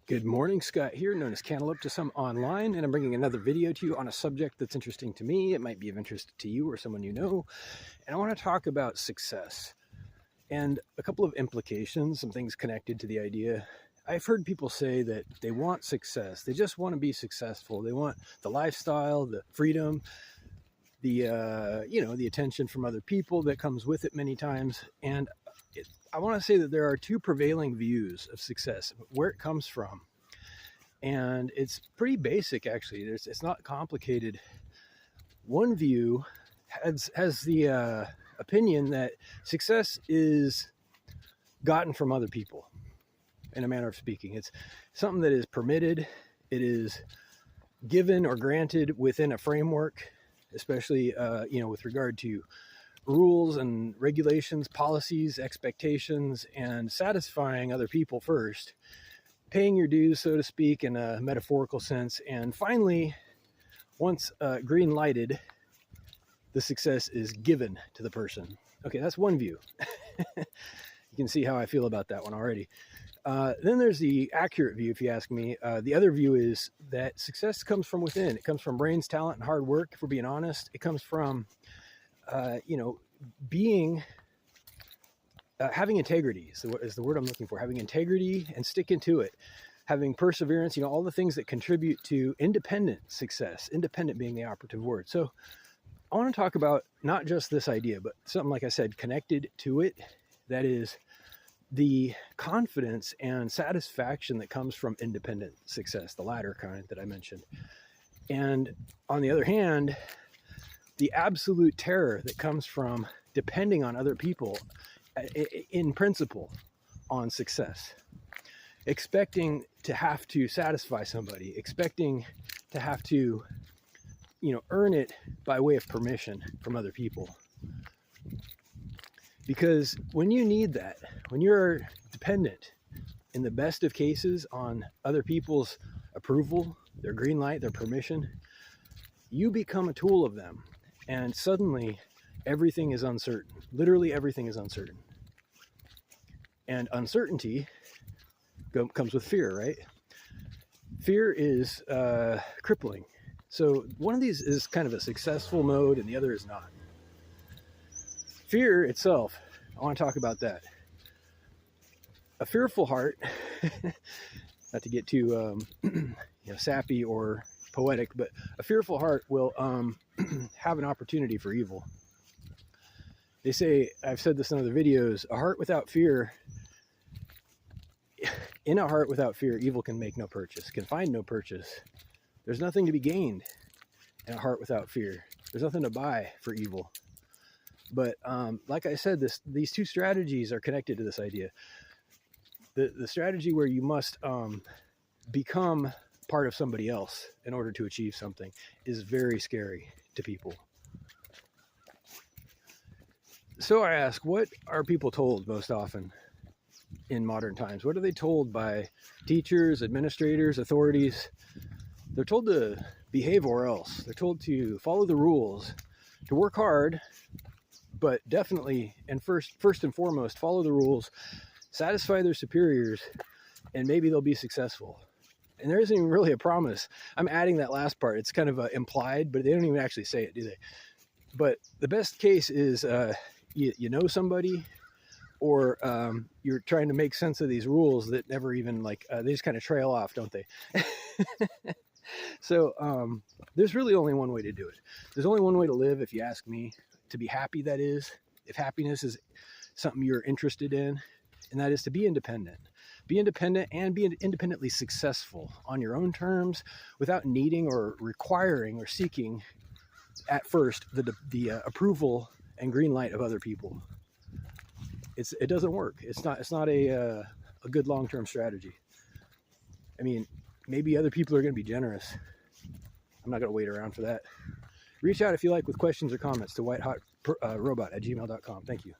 Good morning, Scott here, known as Cantaloupe to some online, and I'm bringing another video to you on a subject that's interesting to me. It might be of interest to you or someone you know, and I want to talk about success and a couple of implications, some things connected to the idea. I've heard people say that they want success. They just want to be successful. They want the lifestyle, the freedom, the the attention from other people that comes with it many times. And I want to say that there are two prevailing views of success, where it comes from. And it's pretty basic, actually. It's not complicated. One view has the opinion that success is gotten from other people, in a manner of speaking. It's something that is permitted. It is given or granted within a framework, especially with regard to rules and regulations, policies, expectations, and satisfying other people first, paying your dues, so to speak, in a metaphorical sense. And finally, once green lighted, the success is given to the person. Okay, that's one view. You can see how I feel about that one already. Then there's the accurate view, if you ask me. The other view is that success comes from within. It comes from brains, talent, and hard work, if we're being honest. It comes from having integrity is the word I'm looking for. Having integrity and sticking to it. Having perseverance, all the things that contribute to independent success, independent being the operative word. So I want to talk about not just this idea, but something, like I said, connected to it. That is the confidence and satisfaction that comes from independent success, the latter kind that I mentioned. And on the other hand, the absolute terror that comes from depending on other people, in principle, on success. Expecting to have to satisfy somebody, expecting to have to, earn it by way of permission from other people. Because when you need that, when you're dependent, in the best of cases, on other people's approval, their green light, their permission, you become a tool of them. And suddenly, everything is uncertain. Literally everything is uncertain. And uncertainty comes with fear, right? Fear is crippling. So one of these is kind of a successful mode and the other is not. Fear itself, I want to talk about that. A fearful heart, not to get too sappy or poetic, but a fearful heart will have an opportunity for evil. They say, I've said this in other videos, in a heart without fear, evil can make no purchase, can find no purchase. There's nothing to be gained in a heart without fear. There's nothing to buy for evil. But like I said, these two strategies are connected to this idea. The strategy where you must become part of somebody else in order to achieve something is very scary to people. So I ask, what are people told most often in modern times? What are they told by teachers, administrators, authorities? They're told to behave or else. They're told to follow the rules, to work hard, but definitely, and first and foremost, follow the rules, satisfy their superiors, and maybe they'll be successful. And there isn't even really a promise. I'm adding that last part. It's kind of implied, but they don't even actually say it, do they? But the best case is you know somebody, or you're trying to make sense of these rules that never even, they just kind of trail off, don't they? So there's really only one way to do it. There's only one way to live, if you ask me, to be happy, that is. If happiness is something you're interested in, and that is to be independent. Be independent and be independently successful on your own terms without needing or requiring or seeking at first the approval and green light of other people. It doesn't work. It's not a good long-term strategy. I mean, maybe other people are going to be generous. I'm not going to wait around for that. Reach out if you like with questions or comments to whitehotrobot@gmail.com. Thank you.